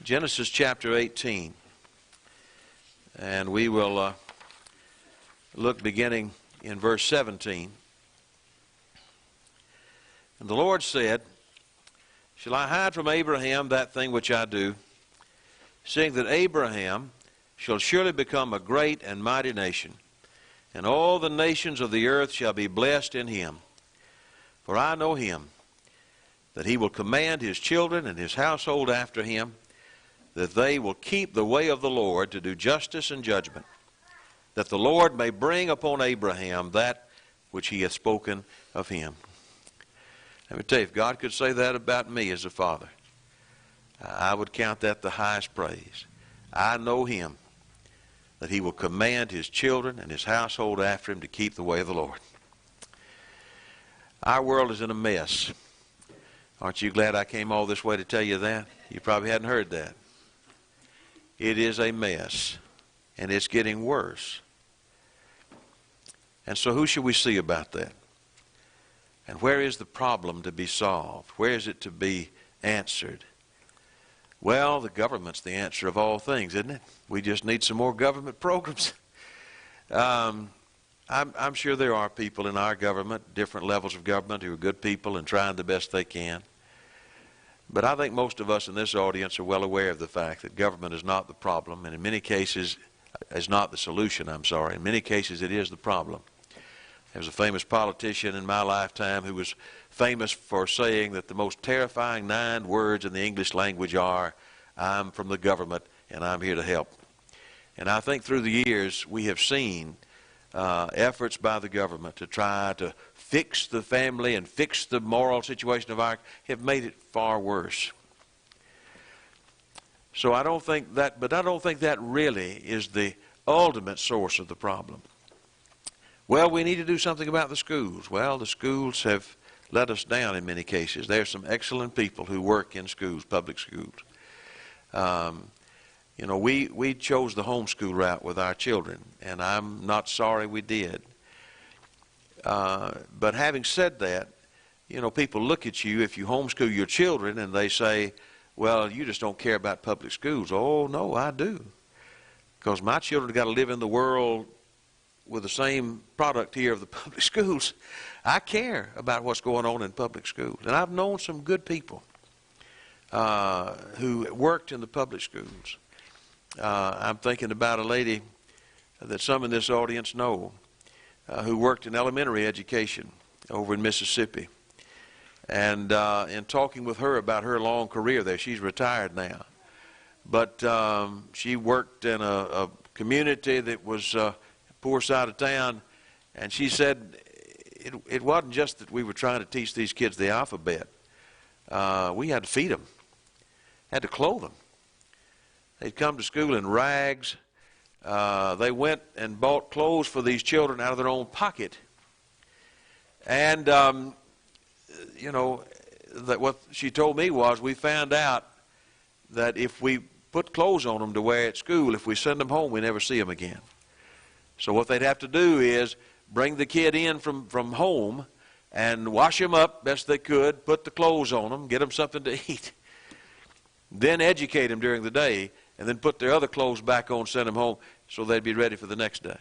Genesis chapter 18. And we will look beginning in verse 17. And the Lord said, Shall I hide from Abraham that thing which I do, seeing that Abraham shall surely become a great and mighty nation, and all the nations of the earth shall be blessed in him. For I know him, that he will command his children and his household after him, that they will keep the way of the Lord to do justice and judgment, that the Lord may bring upon Abraham that which he hath spoken of him. Let me tell you, if God could say that about me as a father, I would count that the highest praise. I know him, that he will command his children and his household after him to keep the way of the Lord. Our world is in a mess. Aren't you glad I came all this way to tell you that? You probably hadn't heard that. It is a mess, and it's getting worse. And so who should we see about that? And where is the problem to be solved? Where is it to be answered? Well, the government's the answer of all things, isn't it? We just need some more government programs. I'm sure there are people in our government, different levels of government, who are good people and trying the best they can. But I think most of us in this audience are well aware of the fact that government is not the problem, and in many cases is not the solution, In many cases it is the problem. There was a famous politician in my lifetime who was famous for saying that the most terrifying 9 words in the English language are, I'm from the government and I'm here to help. And I think through the years we have seen efforts by the government to try to fix the family and fix the moral situation of our, have made it far worse. So I don't think that really is the ultimate source of the problem. Well, we need to do something about the schools. Well, the schools have let us down in many cases. There are some excellent people who work in schools, public schools. We chose the homeschool route with our children, and I'm not sorry we did. But having said that, people look at you if you homeschool your children and they say, well, you just don't care about public schools. Oh, no, I do. Because my children got to live in the world with the same product here of the public schools. I care about what's going on in public schools. And I've known some good people who worked in the public schools. I'm thinking about a lady that some in this audience know who worked in elementary education over in Mississippi. And in talking with her about her long career there, she's retired now. But she worked in a community that was poor side of town, and she said it wasn't just that we were trying to teach these kids the alphabet. We had to feed them, had to clothe them. They'd come to school in rags. They went and bought clothes for these children out of their own pocket. And, that what she told me was we found out that if we put clothes on them to wear at school, if we send them home, we never see them again. So what they'd have to do is bring the kid in from home and wash him up best they could, put the clothes on them, get them something to eat, then educate them during the day, and then put their other clothes back on, send them home so they'd be ready for the next day.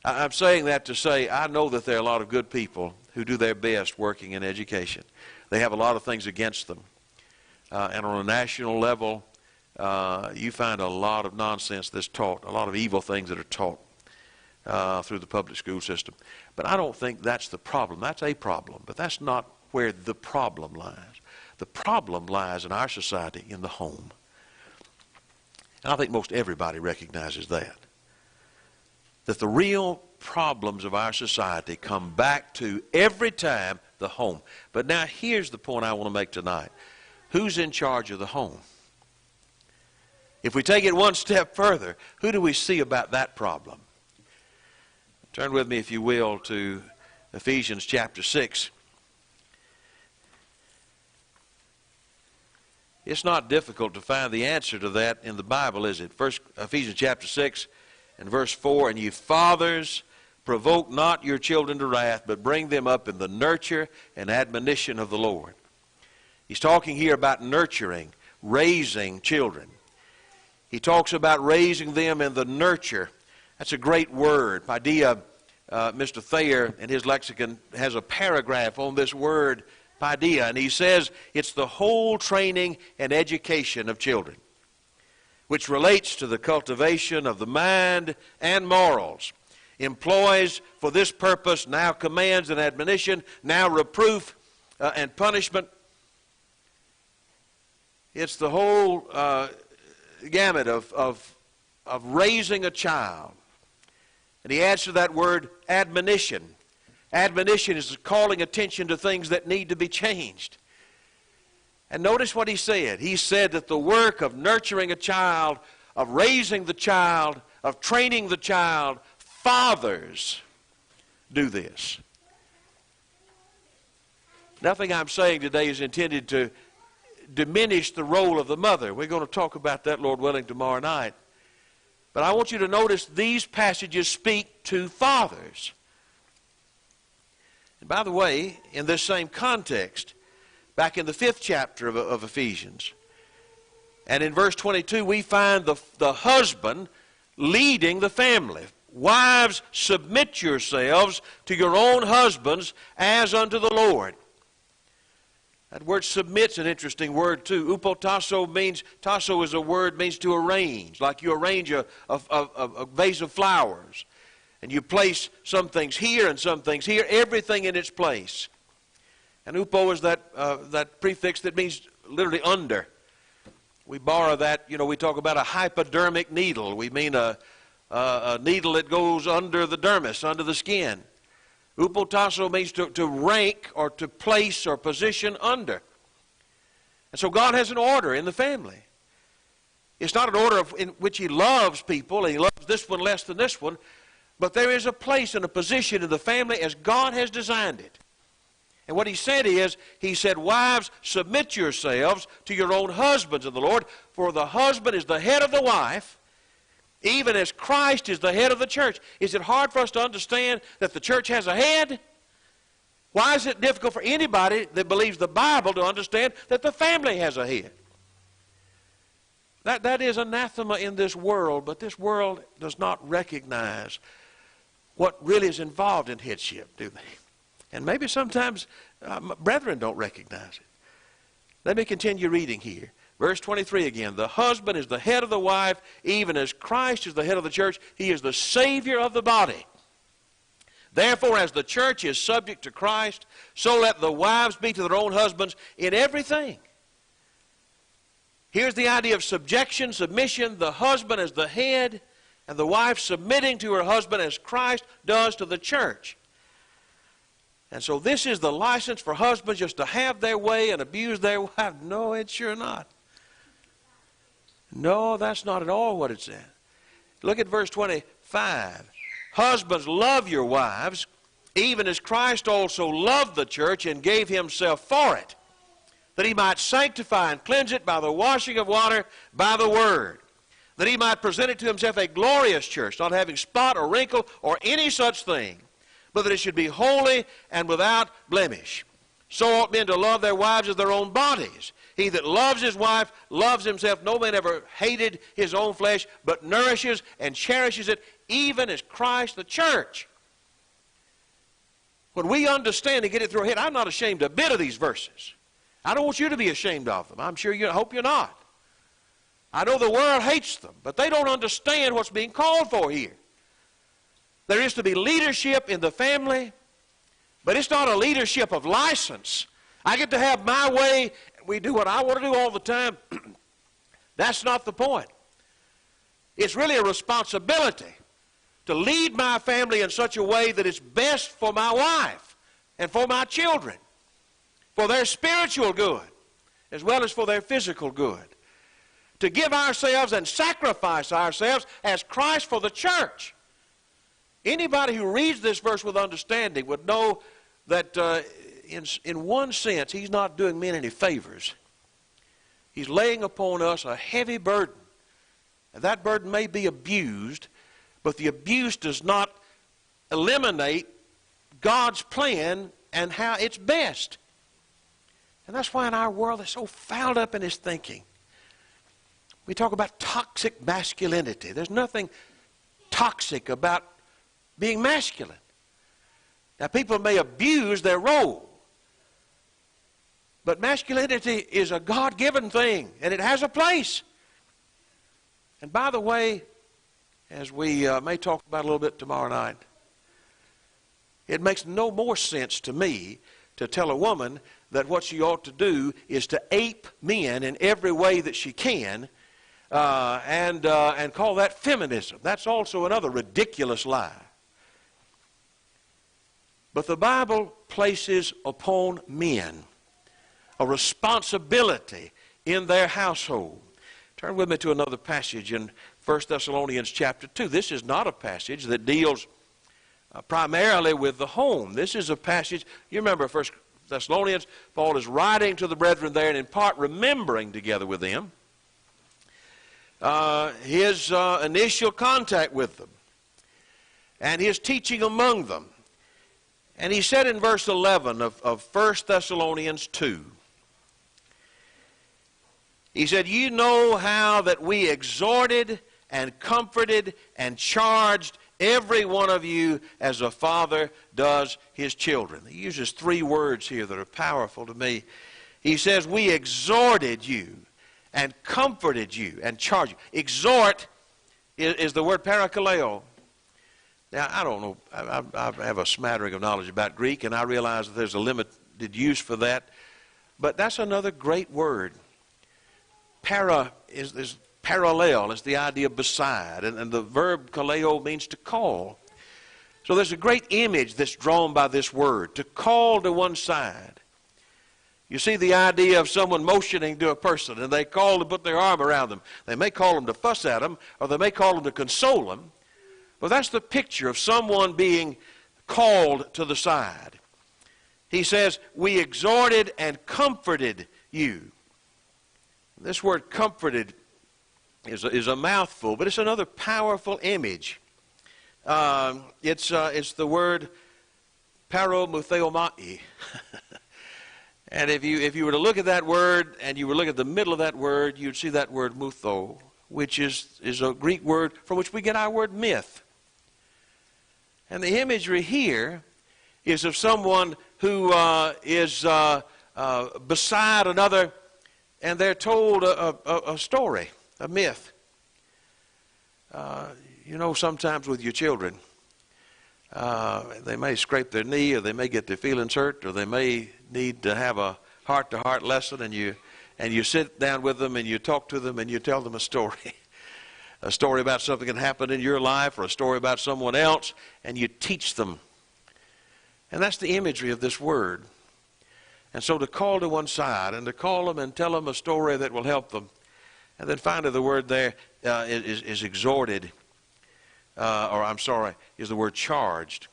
I'm saying that to say I know that there are a lot of good people who do their best working in education. They have a lot of things against them. And on a national level, you find a lot of nonsense that's taught, a lot of evil things that are taught through the public school system. But I don't think that's the problem. That's a problem, but that's not where the problem lies. The problem lies in our society, in the home. And I think most everybody recognizes that. That the real problems of our society come back to, every time, the home. But now here's the point I want to make tonight. Who's in charge of the home? If we take it one step further, who do we see about that problem? Turn with me, if you will, to Ephesians chapter 6. It's not difficult to find the answer to that in the Bible, is it? First, Ephesians chapter 6 and verse 4, and you fathers, provoke not your children to wrath, but bring them up in the nurture and admonition of the Lord. He's talking here about nurturing. raising children. He talks about raising them in the nurture. That's a great word. Paideia, Mr. Thayer in his lexicon has a paragraph on this word, paideia, and he says it's the whole training and education of children, which relates to the cultivation of the mind and morals, employs for this purpose now commands and admonition, now reproof and punishment. It's the whole gamut of raising a child. And he adds to that word admonition. Admonition is calling attention to things that need to be changed. And notice what he said. He said that the work of nurturing a child, of raising the child, of training the child, fathers do this. Nothing I'm saying today is intended to diminish the role of the mother. We're going to talk about that, Lord willing, tomorrow night. But I want you to notice these passages speak to fathers. And by the way, in this same context, back in the 5th chapter of Ephesians, and in verse 22, we find the husband leading the family. Wives, submit yourselves to your own husbands as unto the Lord. That word submit's an interesting word too. Upotasso means, tasso is a word, means to arrange. Like you arrange a vase of flowers. And you place some things here and some things here, everything in its place. And upo is that prefix that means literally under. We borrow that, we talk about a hypodermic needle. We mean a needle that goes under the dermis, under the skin. Upotasso means to rank or to place or position under. And so God has an order in the family. It's not an order in which He loves people, and He loves this one less than this one, but there is a place and a position in the family as God has designed it. And what He said is, He said, wives, submit yourselves to your own husbands in the Lord, for the husband is the head of the wife, even as Christ is the head of the church. Is it hard for us to understand that the church has a head? Why is it difficult for anybody that believes the Bible to understand that the family has a head? That is anathema in this world, but this world does not recognize what really is involved in headship, do they? And maybe sometimes brethren don't recognize it. Let me continue reading here. Verse 23 again. The husband is the head of the wife, even as Christ is the head of the church. He is the Savior of the body. Therefore, as the church is subject to Christ, so let the wives be to their own husbands in everything. Here's the idea of subjection, submission. The husband as the head, and the wife submitting to her husband as Christ does to the church. And so this is the license for husbands just to have their way and abuse their wife. No, it's sure not. No, that's not at all what it said. Look at verse 25. Husbands, love your wives, even as Christ also loved the church and gave Himself for it, that He might sanctify and cleanse it by the washing of water by the word, that He might present it to Himself a glorious church, not having spot or wrinkle or any such thing, but that it should be holy and without blemish. So ought men to love their wives as their own bodies. He that loves his wife loves himself. No man ever hated his own flesh, but nourishes and cherishes it, even as Christ the church. When we understand and get it through our head, I'm not ashamed a bit of these verses. I don't want you to be ashamed of them. I'm sure I hope you're not. I know the world hates them, but they don't understand what's being called for here. There is to be leadership in the family, but it's not a leadership of license. I get to have my way, and we do what I want to do all the time. That's not the point. It's really a responsibility to lead my family in such a way that it's best for my wife and for my children, for their spiritual good as well as for their physical good. To give ourselves and sacrifice ourselves as Christ for the church. Anybody who reads this verse with understanding would know that in one sense, He's not doing men any favors. He's laying upon us a heavy burden. And that burden may be abused, but the abuse does not eliminate God's plan and how it's best. And that's why in our world they're so fouled up in His thinking. We talk about toxic masculinity. There's nothing toxic about being masculine. Now, people may abuse their role, but masculinity is a God-given thing, and it has a place. And by the way, as we may talk about a little bit tomorrow night, it makes no more sense to me to tell a woman that what she ought to do is to ape men in every way that she can and call that feminism. That's also another ridiculous lie. But the Bible places upon men a responsibility in their household. Turn with me to another passage in 1 Thessalonians chapter 2. This is not a passage that deals primarily with the home. This is a passage, you remember 1 Thessalonians, Paul is writing to the brethren there and in part remembering together with them his initial contact with them and his teaching among them. And he said in verse 11 of 1 Thessalonians 2, he said, "You know how that we exhorted and comforted and charged every one of you as a father does his children." He uses three words here that are powerful to me. He says, we exhorted you and comforted you and charged you. Exhort is the word parakaleo. Now, I don't know. I have a smattering of knowledge about Greek, and I realize that there's a limited use for that. But that's another great word. Para is parallel. It's the idea of beside. And the verb kaleo means to call. So there's a great image that's drawn by this word, to call to one side. You see the idea of someone motioning to a person, and they call to put their arm around them. They may call them to fuss at them, or they may call them to console them. But that's the picture of someone being called to the side. He says, we exhorted and comforted you. This word comforted is a mouthful, but it's another powerful image. It's the word paromutheomai. And if you were to look at that word and you were to look at the middle of that word, you'd see that word mutho, which is a Greek word from which we get our word myth. And the imagery here is of someone who is beside another, and they're told a story, a myth. You know, sometimes with your children, they may scrape their knee, or they may get their feelings hurt, or they may need to have a heart-to-heart lesson, and you sit down with them and you talk to them and you tell them a story. A story about something that happened in your life, or a story about someone else, and you teach them. And that's the imagery of this word. And so to call to one side and to call them and tell them a story that will help them. And then finally the word there is exhorted, is the word charged.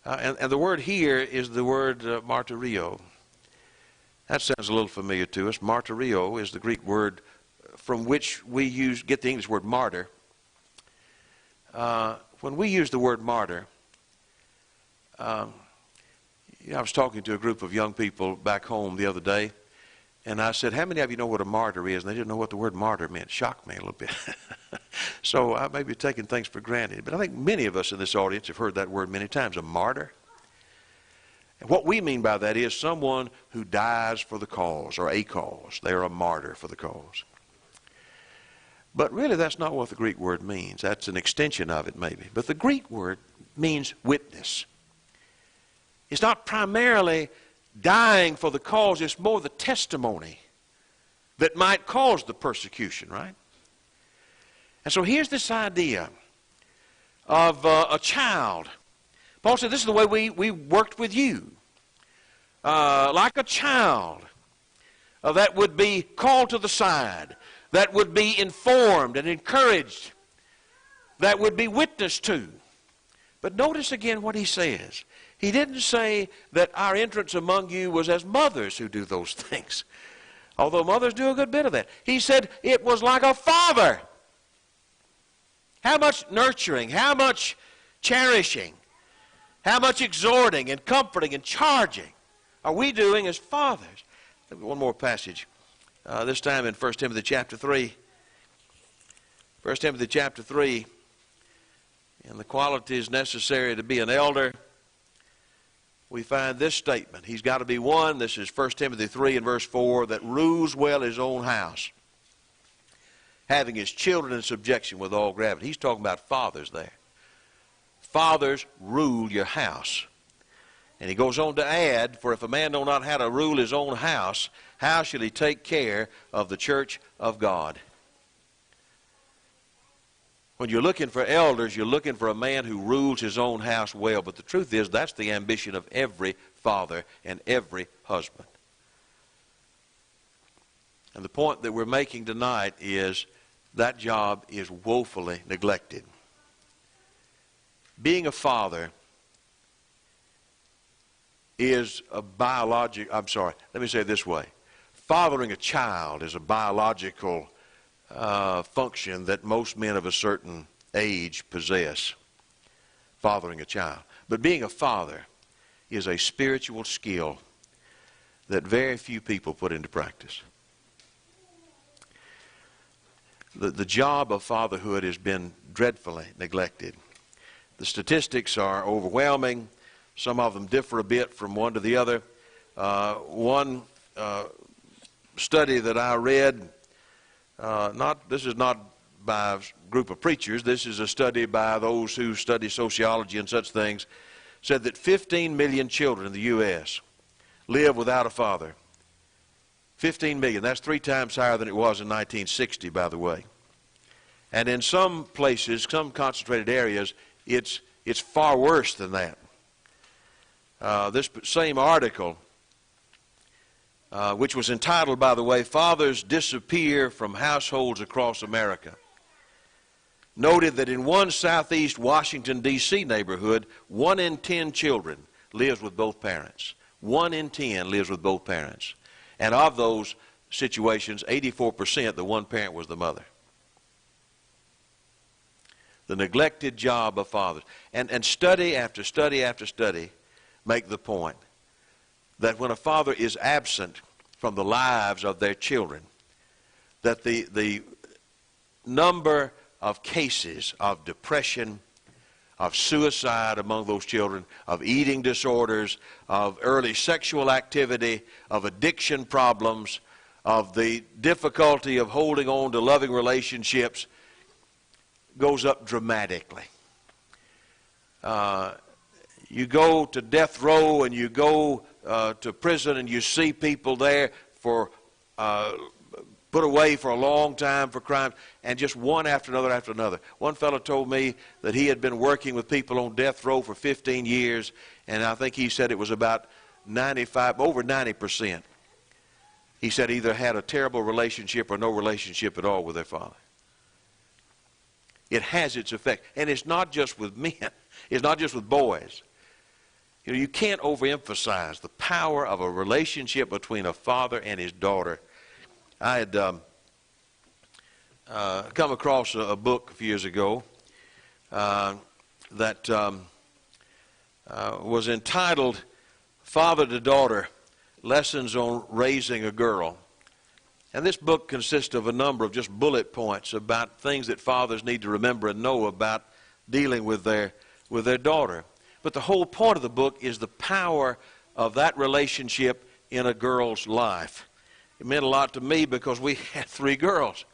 And the word here is the word martyrio. That sounds a little familiar to us. Martyrio is the Greek word from which we get the English word martyr. When we use the word martyr, I was talking to a group of young people back home the other day, and I said, how many of you know what a martyr is? And they didn't know what the word martyr meant. It shocked me a little bit. So I may be taking things for granted, but I think many of us in this audience have heard that word many times, a martyr. And what we mean by that is someone who dies for the cause, or a cause. They are a martyr for the cause. But really that's not what the Greek word means. That's an extension of it maybe. But the Greek word means witness. It's not primarily dying for the cause. It's more the testimony that might cause the persecution, right? And so here's this idea of a child. Paul said, this is the way we worked with you. Like a child that would be called to the side, that would be informed and encouraged, that would be witnessed to. But notice again what he says. He didn't say that our entrance among you was as mothers who do those things, although mothers do a good bit of that. He said it was like a father. How much nurturing, how much cherishing, how much exhorting and comforting and charging are we doing as fathers? One more passage, this time in 1 Timothy chapter 3. 1 Timothy chapter 3, in the qualities necessary to be an elder, we find this statement. He's got to be one, this is 1 Timothy 3 and verse 4, that rules well his own house, having his children in subjection with all gravity. He's talking about fathers there. Fathers, rule your house. And he goes on to add, for if a man know not how to rule his own house, how shall he take care of the church of God? When you're looking for elders, you're looking for a man who rules his own house well. But the truth is, that's the ambition of every father and every husband. And the point that we're making tonight is that job is woefully neglected. Being a father is a let me say it this way. Fathering a child is a biological function that most men of a certain age possess. Fathering a child. But being a father is a spiritual skill that very few people put into practice. The job of fatherhood has been dreadfully neglected. The statistics are overwhelming. Some of them differ a bit from one to the other. One study that I read, this is not by a group of preachers, this is a study by those who study sociology and such things, said that 15 million children in the U.S. live without a father. 15 million. That's 3 times higher than it was in 1960, by the way. And in some places, some concentrated areas, it's far worse than that. This same article, which was entitled, by the way, Fathers Disappear from Households Across America, noted that in one southeast Washington, D.C. neighborhood, 1 in 10 children lives with both parents. 1 in 10 lives with both parents. And of those situations, 84%, the one parent was the mother. The neglected job of fathers. And study after study after study make the point that when a father is absent from the lives of their children, that the number of cases of depression, of suicide among those children, of eating disorders, of early sexual activity, of addiction problems, of the difficulty of holding on to loving relationships goes up dramatically. You go to death row and you go to prison and you see people there for put away for a long time for crimes, and just one after another after another. One fellow told me that he had been working with people on death row for 15 years, and I think he said it was about over 90%. He said either had a terrible relationship or no relationship at all with their father. It has its effect. And it's not just with men. It's not just with boys. You know, you can't overemphasize the power of a relationship between a father and his daughter. I had come across a book a few years ago that was entitled Father to Daughter, Lessons on Raising a Girl. And this book consists of a number of just bullet points about things that fathers need to remember and know about dealing with their daughter. But the whole point of the book is the power of that relationship in a girl's life. It meant a lot to me because we had 3 girls.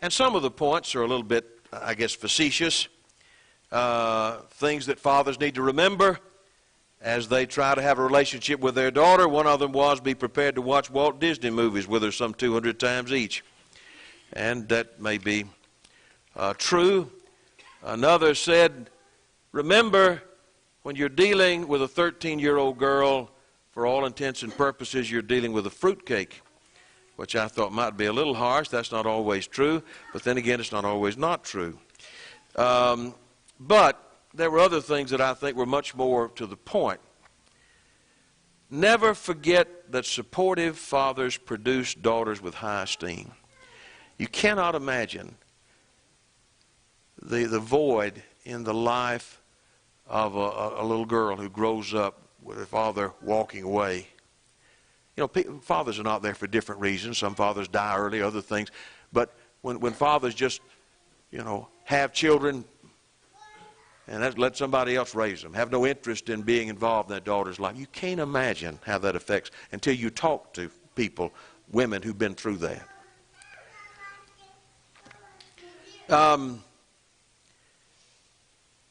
And some of the points are a little bit, I guess, facetious. Things that fathers need to remember as they try to have a relationship with their daughter. One of them was be prepared to watch Walt Disney movies with her some 200 times each. And that may be true. Another said, remember, when you're dealing with a 13-year-old girl, for all intents and purposes, you're dealing with a fruitcake, which I thought might be a little harsh. That's not always true. But then again, it's not always not true. But there were other things that I think were much more to the point. Never forget that supportive fathers produce daughters with high esteem. You cannot imagine the void in the life of a little girl who grows up with her father walking away. You know, fathers are not there for different reasons. Some fathers die early, other things. But when fathers just have children and let somebody else raise them, have no interest in being involved in that daughter's life. You can't imagine how that affects until you talk to people, women who've been through that.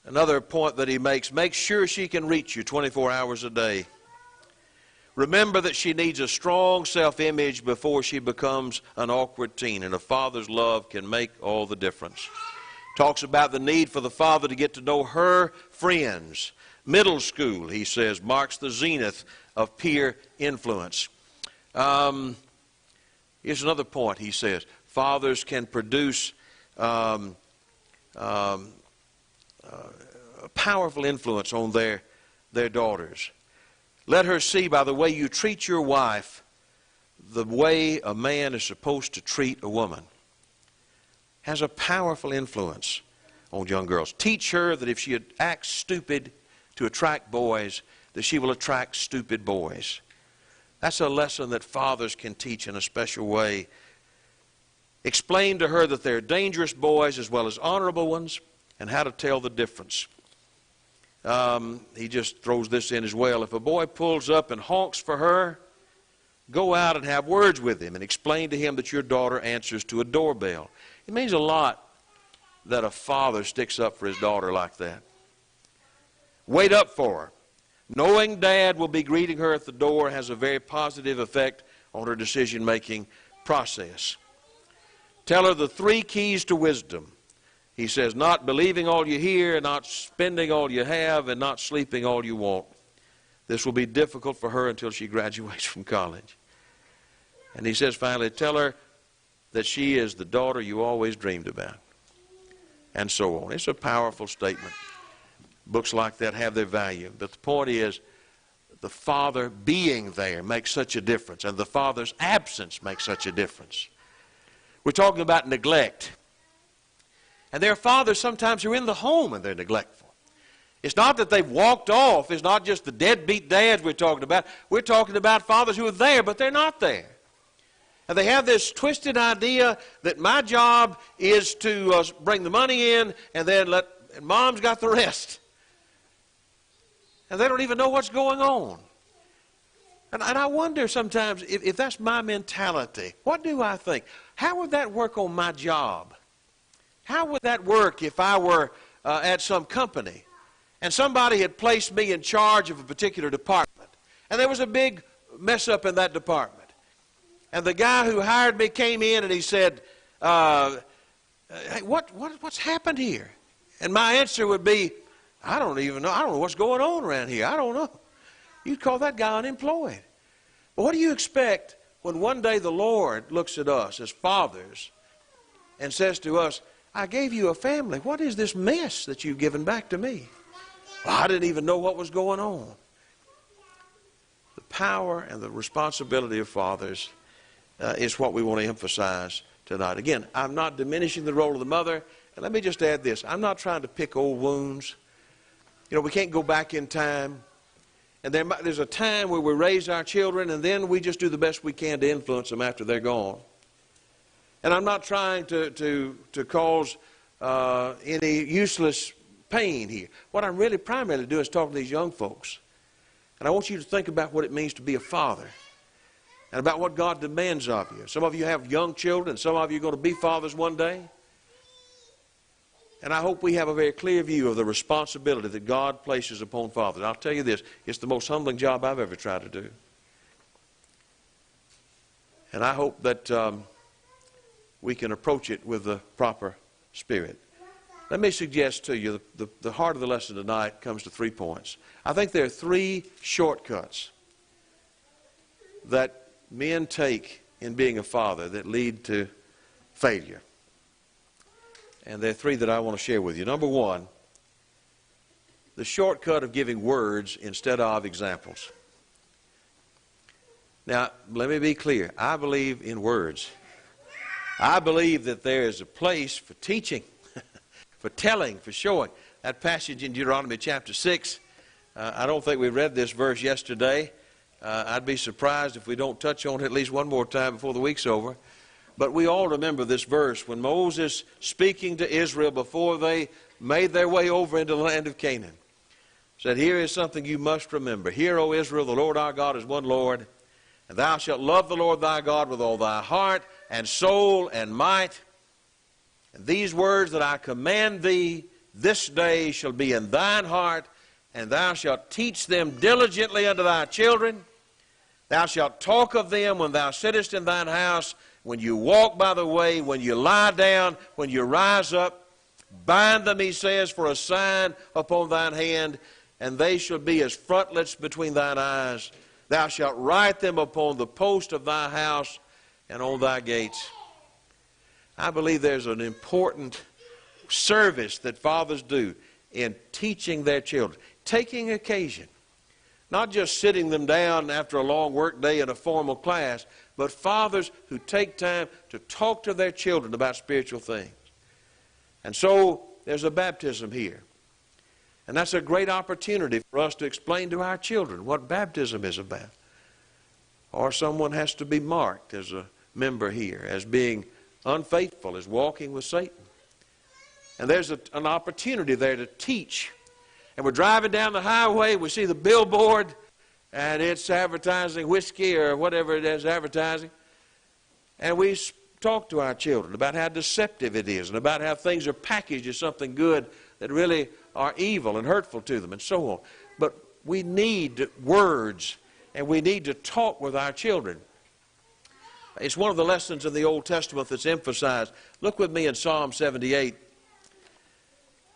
Another point that he makes, make sure she can reach you 24 hours a day. Remember that she needs a strong self-image before she becomes an awkward teen, and a father's love can make all the difference. Talks about the need for the father to get to know her friends. Middle school, he says, marks the zenith of peer influence. Here's another point, he says. Fathers can produce a powerful influence on their daughters. Let her see by the way you treat your wife the way a man is supposed to treat a woman. Has a powerful influence on young girls. Teach her that if she acts stupid to attract boys, that she will attract stupid boys. That's a lesson that fathers can teach in a special way. Explain to her that there are dangerous boys as well as honorable ones, and how to tell the difference. He just throws this in as well. If a boy pulls up and honks for her, go out and have words with him and explain to him that your daughter answers to a doorbell. It means a lot that a father sticks up for his daughter like that. Wait up for her. Knowing Dad will be greeting her at the door has a very positive effect on her decision-making process. Tell her the 3 keys to wisdom. He says, not believing all you hear, not spending all you have, and not sleeping all you want. This will be difficult for her until she graduates from college. And he says finally, tell her that she is the daughter you always dreamed about. And so on. It's a powerful statement. Books like that have their value. But the point is, the father being there makes such a difference, and the father's absence makes such a difference. We're talking about neglect. And there are fathers sometimes who are in the home and they're neglectful. It's not that they've walked off. It's not just the deadbeat dads we're talking about. We're talking about fathers who are there, but they're not there. And they have this twisted idea that my job is to bring the money in and then and mom's got the rest. And they don't even know what's going on. And I wonder sometimes if that's my mentality, what do I think? How would that work on my job? How would that work if I were at some company and somebody had placed me in charge of a particular department and there was a big mess up in that department? And the guy who hired me came in and he said, hey, what's happened here? And my answer would be, I don't even know. I don't know what's going on around here. I don't know. You'd call that guy unemployed. But what do you expect when one day the Lord looks at us as fathers and says to us, I gave you a family. What is this mess that you've given back to me? Well, I didn't even know what was going on. The power and the responsibility of fathers is what we want to emphasize tonight. Again, I'm not diminishing the role of the mother. And let me just add this. I'm not trying to pick old wounds. You know, we can't go back in time. And there's a time where we raise our children and then we just do the best we can to influence them after they're gone. And I'm not trying to cause any useless pain here. What I'm really primarily doing is talking to these young folks. And I want you to think about what it means to be a father and about what God demands of you. Some of you have young children. Some of you are going to be fathers one day. And I hope we have a very clear view of the responsibility that God places upon fathers. I'll tell you this, it's the most humbling job I've ever tried to do. And I hope that we can approach it with the proper spirit. Let me suggest to you, the heart of the lesson tonight comes to 3 points. I think there are 3 shortcuts that men take in being a father that lead to failure. And there are 3 that I want to share with you. Number 1, the shortcut of giving words instead of examples. Now, let me be clear. I believe in words. I believe that there is a place for teaching, for telling, for showing. That passage in Deuteronomy chapter 6, I don't think we read this verse yesterday. I'd be surprised if we don't touch on it at least one more time before the week's over. But we all remember this verse when Moses, speaking to Israel before they made their way over into the land of Canaan, said, here is something you must remember. Hear, O Israel, the Lord our God is one Lord, and thou shalt love the Lord thy God with all thy heart and soul and might. And these words that I command thee this day shall be in thine heart, and thou shalt teach them diligently unto thy children. Thou shalt talk of them when thou sittest in thine house, when you walk by the way, when you lie down, when you rise up. Bind them, he says, for a sign upon thine hand, and they shall be as frontlets between thine eyes. Thou shalt write them upon the post of thy house and on thy gates. I believe there's an important service that fathers do in teaching their children, taking occasion, not just sitting them down after a long work day in a formal class, but fathers who take time to talk to their children about spiritual things. And so there's a baptism here. And that's a great opportunity for us to explain to our children what baptism is about. Or someone has to be marked as a member here as being unfaithful, as walking with Satan. And there's an opportunity there to teach. And we're driving down the highway, we see the billboard, and it's advertising whiskey or whatever it is advertising. And we talk to our children about how deceptive it is and about how things are packaged as something good that really are evil and hurtful to them and so on. But we need words, and we need to talk with our children. It's one of the lessons in the Old Testament that's emphasized. Look with me in Psalm 78.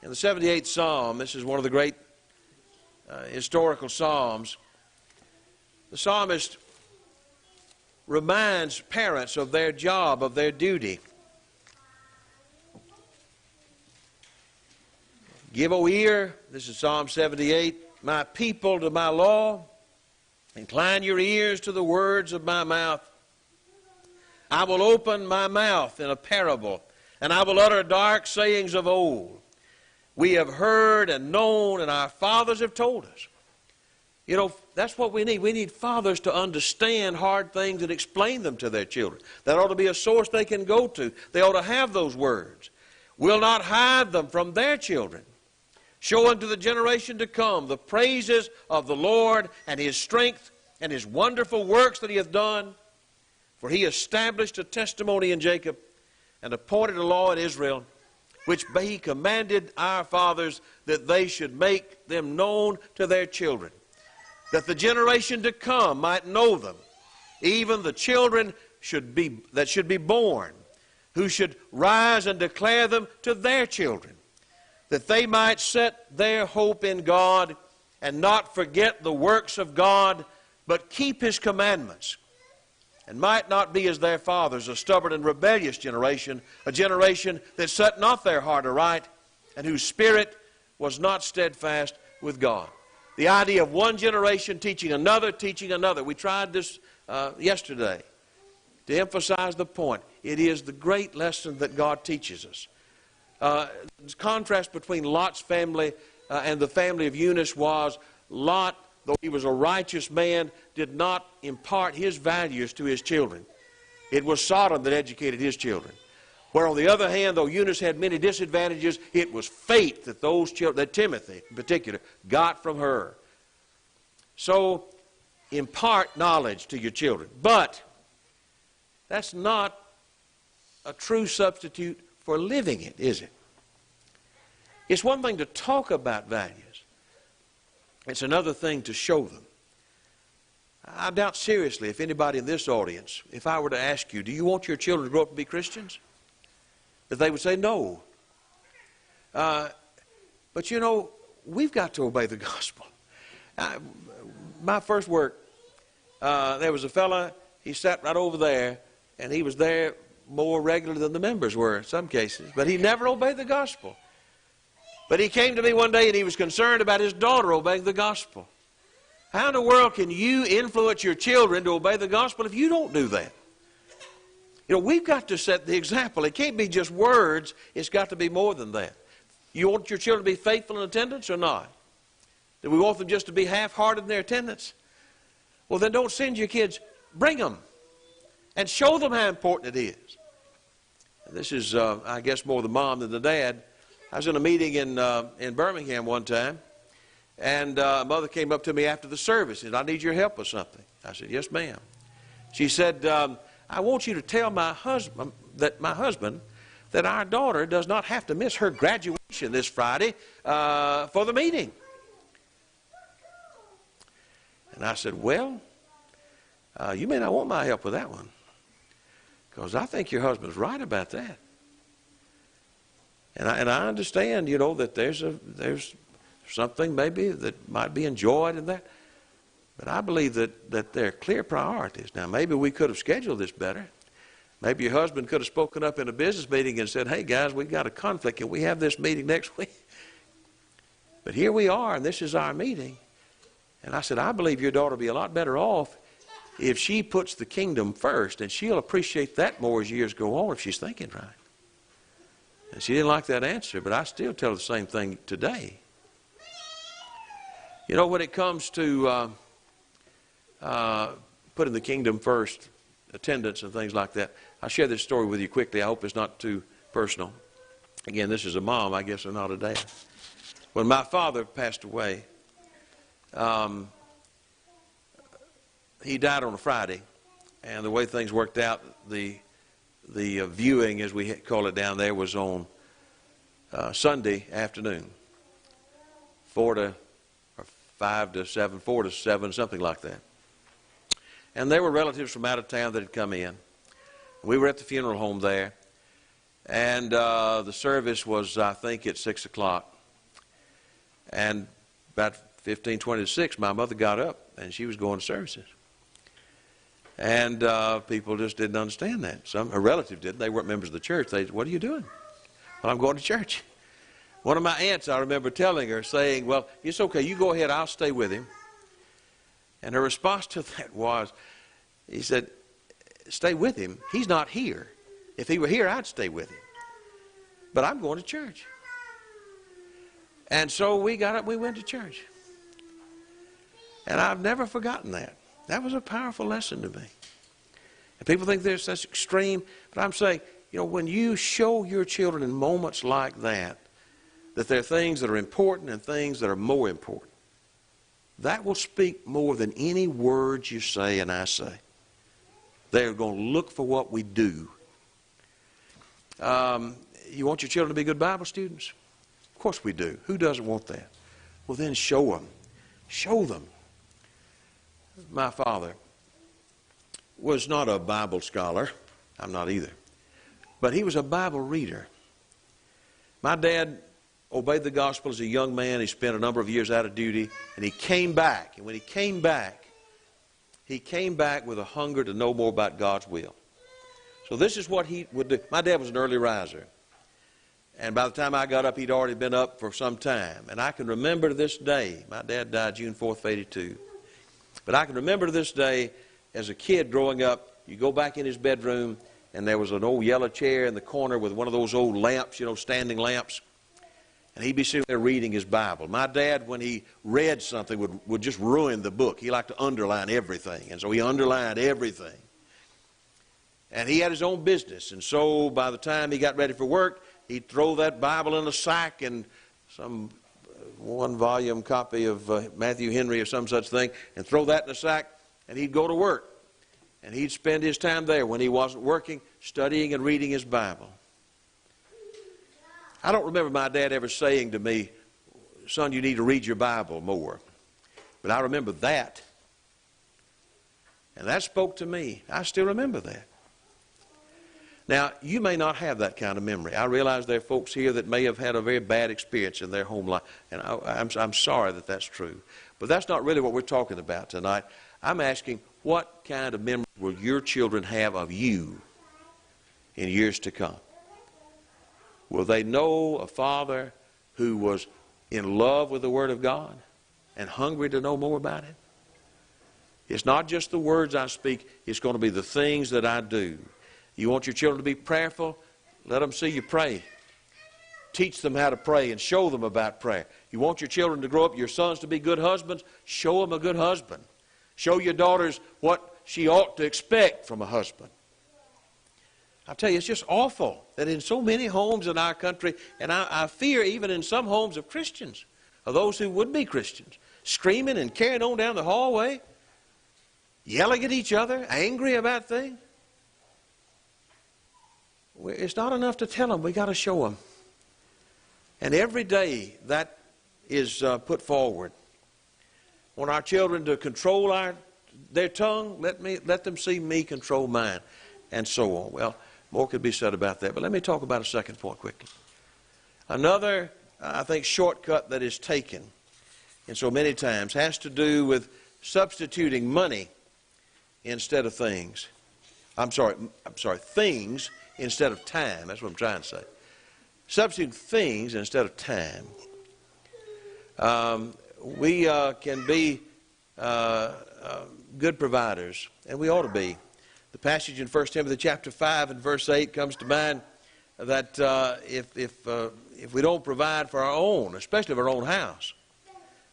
In the 78th Psalm, this is one of the great historical Psalms. The psalmist reminds parents of their job, of their duty. Give, O ear, this is Psalm 78, my people to my law. Incline your ears to the words of my mouth. I will open my mouth in a parable, and I will utter dark sayings of old. We have heard and known, and our fathers have told us. You know, that's what we need. We need fathers to understand hard things and explain them to their children. That ought to be a source they can go to. They ought to have those words. We'll not hide them from their children. Show unto the generation to come the praises of the Lord and His strength and His wonderful works that He hath done. For He established a testimony in Jacob and appointed a law in Israel, which He commanded our fathers that they should make them known to their children, that the generation to come might know them, even the children that should be born, who should rise and declare them to their children, that they might set their hope in God and not forget the works of God, but keep His commandments, and might not be as their fathers, a stubborn and rebellious generation, a generation that set not their heart aright, and whose spirit was not steadfast with God. The idea of one generation teaching another, teaching another. We tried this yesterday to emphasize the point. It is the great lesson that God teaches us. The contrast between Lot's family and the family of Eunice was Lot, though he was a righteous man, did not impart his values to his children. It was Sodom that educated his children. Where on the other hand, though Eunice had many disadvantages, it was faith that those children, that Timothy in particular, got from her. So, impart knowledge to your children. But that's not a true substitute for living it, is it? It's one thing to talk about values. It's another thing to show them. I doubt seriously if anybody in this audience, if I were to ask you, do you want your children to grow up to be Christians? That they would say no. But you know, we've got to obey the gospel. My first work, there was a fella, he sat right over there, and he was there more regularly than the members were in some cases, but he never obeyed the gospel. But he came to me one day and he was concerned about his daughter obeying the gospel. How in the world can you influence your children to obey the gospel if you don't do that? You know, we've got to set the example. It can't be just words. It's got to be more than that. You want your children to be faithful in attendance or not? Do we want them just to be half-hearted in their attendance? Well, then don't send your kids. Bring them and show them how important it is. this is, I guess, more the mom than the dad. I was in a meeting in Birmingham one time, and mother came up to me after the service and said, I need your help with something. I said, yes, ma'am. She said, I want you to tell my husband that our daughter does not have to miss her graduation this Friday for the meeting. And I said, well, you may not want my help with that one, because I think your husband's right about that. And I understand, you know, that there's something maybe that might be enjoyed in that. But I believe that there are clear priorities. Now, maybe we could have scheduled this better. Maybe your husband could have spoken up in a business meeting and said, hey, guys, we've got a conflict. Can we have this meeting next week? But here we are, and this is our meeting. And I said, I believe your daughter will be a lot better off if she puts the kingdom first, and she'll appreciate that more as years go on if she's thinking right. And she didn't like that answer, but I still tell her the same thing today. You know, when it comes to putting the kingdom first, attendance and things like that, I'll share this story with you quickly. I hope it's not too personal. Again, this is a mom, I guess, and not a dad. When my father passed away, he died on a Friday, and the way things worked out, the viewing, as we call it down there, was on Sunday afternoon, 5 to 7, 4 to 7, something like that. And there were relatives from out of town that had come in. We were at the funeral home there, and the service was, I think, at 6 o'clock. And about 15, 20 to 6, my mother got up, and she was going to services. And people just didn't understand that. Her relative didn't. They weren't members of the church. They said, what are you doing? Well, I'm going to church. One of my aunts, I remember telling her, saying, well, it's okay. You go ahead. I'll stay with him. And her response to that was, he said, stay with him. He's not here. If he were here, I'd stay with him. But I'm going to church. And so we got up, we went to church. And I've never forgotten that. That was a powerful lesson to me. And people think they're such extreme, but I'm saying, you know, when you show your children in moments like that there are things that are important and things that are more important, that will speak more than any words you say and I say. They're going to look for what we do. You want your children to be good Bible students? Of course we do. Who doesn't want that? Well, then show them. Show them. My father was not a Bible scholar. I'm not either. But he was a Bible reader. My dad obeyed the gospel as a young man. He spent a number of years out of duty, and he came back. And when he came back with a hunger to know more about God's will. So this is what he would do. My dad was an early riser. And by the time I got up, he'd already been up for some time. And I can remember to this day, my dad died June 4th of 82. But I can remember to this day, as a kid growing up, you go back in his bedroom, and there was an old yellow chair in the corner with one of those old lamps, you know, standing lamps. And he'd be sitting there reading his Bible. My dad, when he read something, would just ruin the book. He liked to underline everything. And so he underlined everything. And he had his own business. And so by the time he got ready for work, he'd throw that Bible in a sack and some one-volume copy of Matthew Henry or some such thing, and throw that in a sack, and he'd go to work. And he'd spend his time there when he wasn't working, studying and reading his Bible. I don't remember my dad ever saying to me, son, you need to read your Bible more. But I remember that. And that spoke to me. I still remember that. Now, you may not have that kind of memory. I realize there are folks here that may have had a very bad experience in their home life. And I'm sorry that that's true. But that's not really what we're talking about tonight. I'm asking, what kind of memory will your children have of you in years to come? Will they know a father who was in love with the Word of God and hungry to know more about it? It's not just the words I speak. It's going to be the things that I do. You want your children to be prayerful? Let them see you pray. Teach them how to pray and show them about prayer. You want your children to grow up, your sons to be good husbands? Show them a good husband. Show your daughters what she ought to expect from a husband. I tell you, it's just awful that in so many homes in our country, and I fear even in some homes of Christians, of those who would be Christians, screaming and carrying on down the hallway, yelling at each other, angry about things. It's not enough to tell them. We've got to show them. And every day that is put forward. I want our children to control their tongue. Let them see me control mine, and so on. Well, more could be said about that, but let me talk about a second point quickly. Another, I think, shortcut that is taken, and so many times, has to do with substituting money instead of things. I'm sorry, things instead of time. That's what I'm trying to say. Substitute things instead of time. We can be good providers, and we ought to be. The passage in 1 Timothy chapter 5 and verse 8 comes to mind that if we don't provide for our own, especially our own house,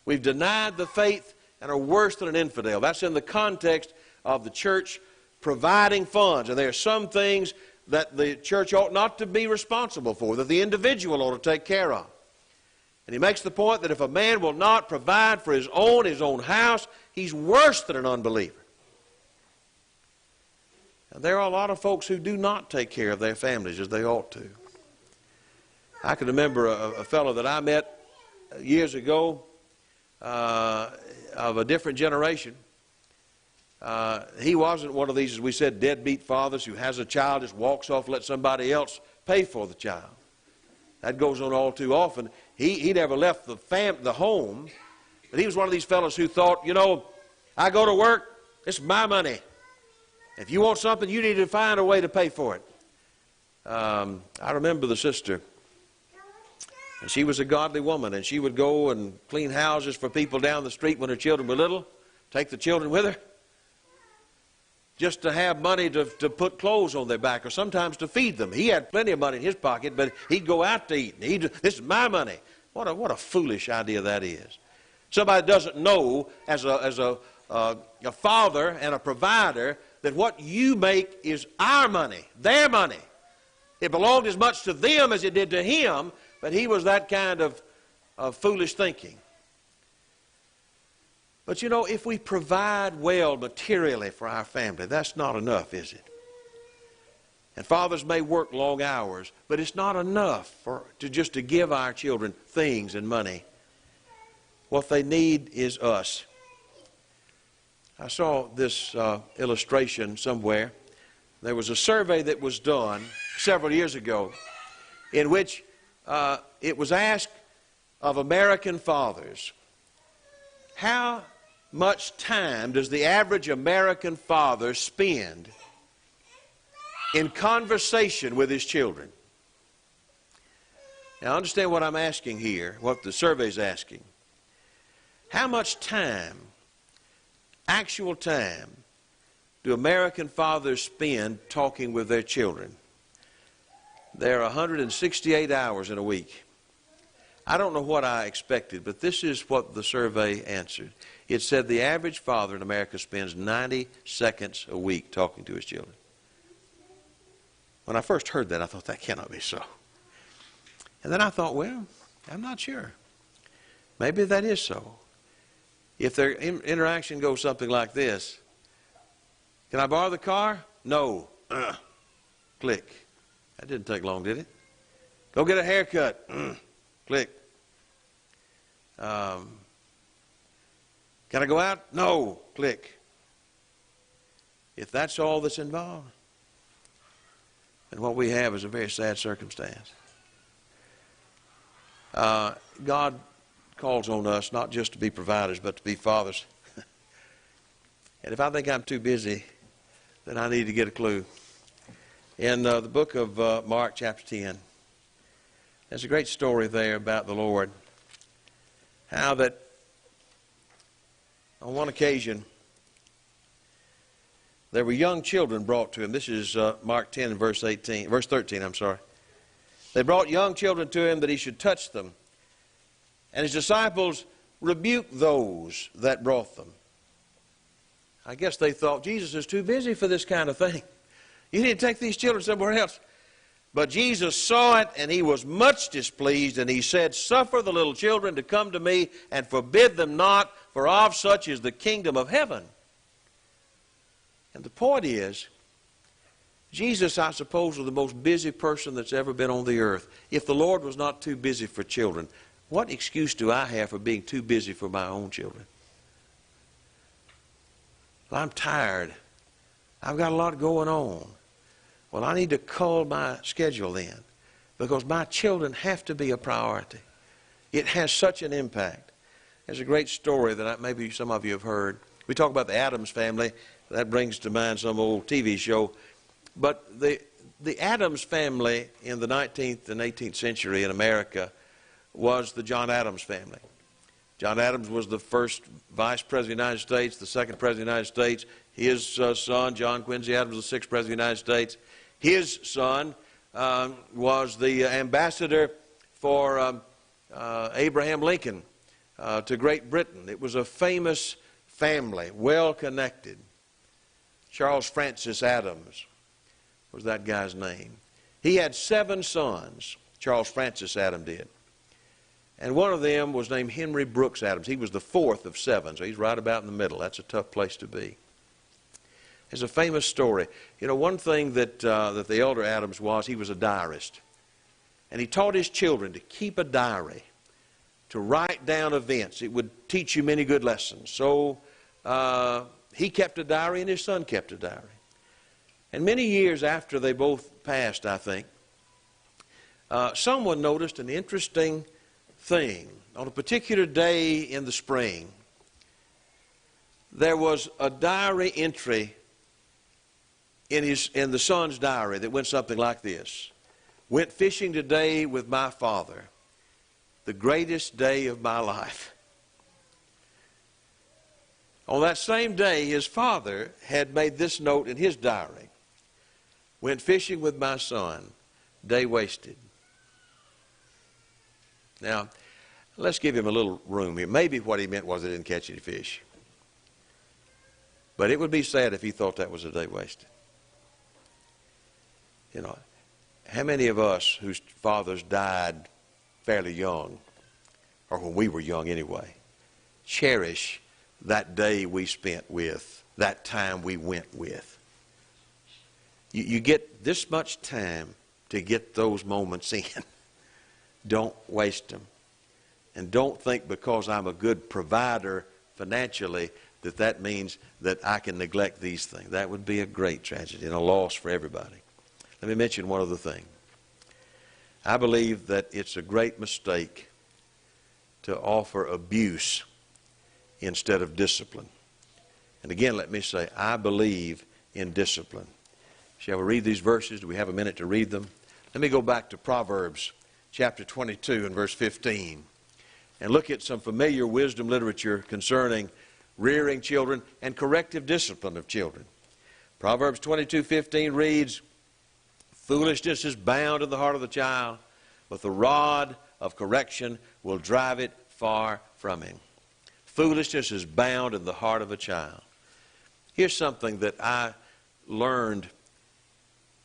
we've denied the faith and are worse than an infidel. That's in the context of the church providing funds. And there are some things that the church ought not to be responsible for, that the individual ought to take care of. And he makes the point that if a man will not provide for his own house, he's worse than an unbeliever. And there are a lot of folks who do not take care of their families as they ought to. I can remember a fellow that I met years ago of a different generation. He wasn't one of these, as we said, deadbeat fathers who has a child, just walks off and lets somebody else pay for the child. That goes on all too often. He never left the home, but he was one of these fellows who thought, you know, I go to work, it's my money. If you want something, you need to find a way to pay for it. I remember the sister, and she was a godly woman, and she would go and clean houses for people down the street when her children were little, take the children with her, just to have money to put clothes on their back, or sometimes to feed them. He had plenty of money in his pocket, but he'd go out to eat. This is my money. What a foolish idea that is. Somebody doesn't know, as a father and a provider, that what you make is our money, their money. It belonged as much to them as it did to him, but he was that kind of foolish thinking. But you know, if we provide well materially for our family, that's not enough, is it? And fathers may work long hours, but it's not enough just to give our children things and money. What they need is us. I saw this illustration somewhere. There was a survey that was done several years ago in which it was asked of American fathers, how much time does the average American father spend in conversation with his children? Now understand what I'm asking here, what the survey's asking. How much time, actual time, do American fathers spend talking with their children? There are 168 hours in a week. I don't know what I expected, but this is what the survey answered. It said the average father in America spends 90 seconds a week talking to his children. When I first heard that, I thought, that cannot be so. And then I thought, well, I'm not sure. Maybe that is so. If their interaction goes something like this, can I borrow the car? No. Click. That didn't take long, did it? Go get a haircut. Click. Can I go out? No. Click. If that's all that's involved, then what we have is a very sad circumstance. God calls on us not just to be providers, but to be fathers. And if I think I'm too busy, then I need to get a clue. In the book of Mark chapter 10, there's a great story there about the Lord. How that on one occasion there were young children brought to him. This is Mark 10 verse 13, I'm sorry. They brought young children to him that he should touch them. And his disciples rebuked those that brought them. I guess they thought Jesus is too busy for this kind of thing. You need to take these children somewhere else. But Jesus saw it, and he was much displeased, and he said, Suffer the little children to come to me, and forbid them not, for of such is the kingdom of heaven. And the point is, Jesus, I suppose, was the most busy person that's ever been on the earth. If the Lord was not too busy for children, what excuse do I have for being too busy for my own children? Well, I'm tired. I've got a lot going on. Well, I need to cull my schedule then, because my children have to be a priority. It has such an impact. There's a great story that maybe some of you have heard. We talk about the Addams family. That brings to mind some old TV show. But the Addams family in the 19th and 18th century in America was the John Adams family. John Adams was the first vice president of the United States, the second president of the United States. His son, John Quincy Adams, was the sixth president of the United States. His son was the ambassador for Abraham Lincoln to Great Britain. It was a famous family, well connected. Charles Francis Adams was that guy's name. He had 7 sons, Charles Francis Adams did. And one of them was named Henry Brooks Adams. He was the 4th of 7, so he's right about in the middle. That's a tough place to be. There's a famous story. You know, one thing that the elder Adams was, he was a diarist. And he taught his children to keep a diary, to write down events. It would teach you many good lessons. So he kept a diary and his son kept a diary. And many years after they both passed, I think, someone noticed an interesting thing. On a particular day in the spring, there was a diary entry in the son's diary that went something like this. Went fishing today with my father. The greatest day of my life. On that same day, his father had made this note in his diary. Went fishing with my son. Day wasted. Now, let's give him a little room here. Maybe what he meant was he didn't catch any fish. But it would be sad if he thought that was a day wasted. You know, how many of us whose fathers died fairly young, or when we were young anyway, cherish that day we spent with, that time we went with? You get this much time to get those moments in. Don't waste them. And don't think because I'm a good provider financially that means that I can neglect these things. That would be a great tragedy and a loss for everybody. Let me mention one other thing. I believe that it's a great mistake to offer abuse instead of discipline. And again, let me say, I believe in discipline. Shall we read these verses? Do we have a minute to read them? Let me go back to Proverbs chapter 22 and verse 15 and look at some familiar wisdom literature concerning rearing children and corrective discipline of children. Proverbs 22:15 reads, Foolishness is bound in the heart of the child, but the rod of correction will drive it far from him. Foolishness is bound in the heart of a child. Here's something that I learned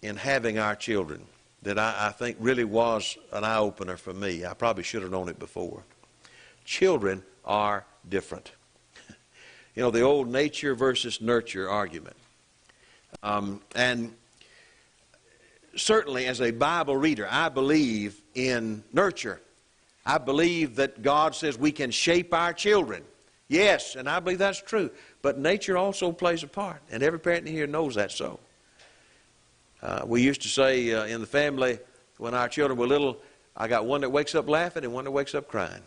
in having our children that I think really was an eye-opener for me. I probably should have known it before. Children are different. You know, the old nature versus nurture argument. And certainly as a Bible reader, I believe in nurture. I believe that God says we can shape our children. Yes, and I believe that's true. But nature also plays a part, and every parent in here knows that so. We used to say in the family when our children were little, I got one that wakes up laughing and one that wakes up crying.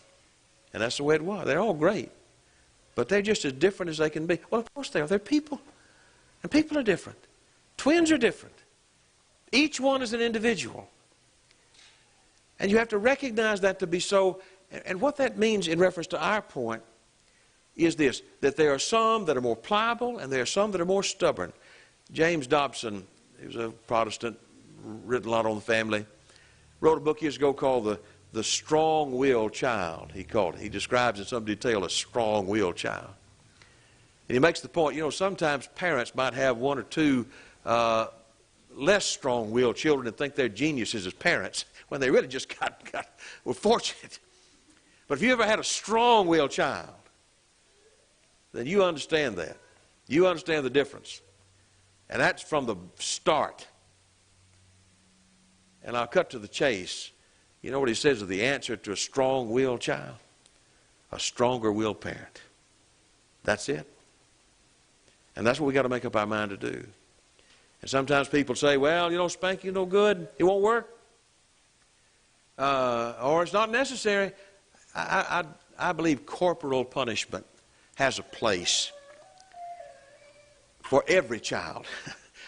And that's the way it was. They're all great. But they're just as different as they can be. Well, of course they are. They're people. And people are different. Twins are different. Each one is an individual. And you have to recognize that to be so. And what that means in reference to our point is this, that there are some that are more pliable and there are some that are more stubborn. James Dobson, he was a Protestant, written a lot on the family, wrote a book years ago called The Strong-Willed Child, he called it. He describes in some detail a strong-willed child. And he makes the point, you know, sometimes parents might have one or two less strong-willed children and think they're geniuses as parents when they really just were fortunate. But if you ever had a strong-willed child, then you understand that. You understand the difference. And that's from the start. And I'll cut to the chase. You know what he says is the answer to a strong-willed child? A stronger-willed parent. That's it. And that's what we got to make up our mind to do. And sometimes people say, well, you know, spanking no good. It won't work. Or it's not necessary. I believe corporal punishment has a place for every child.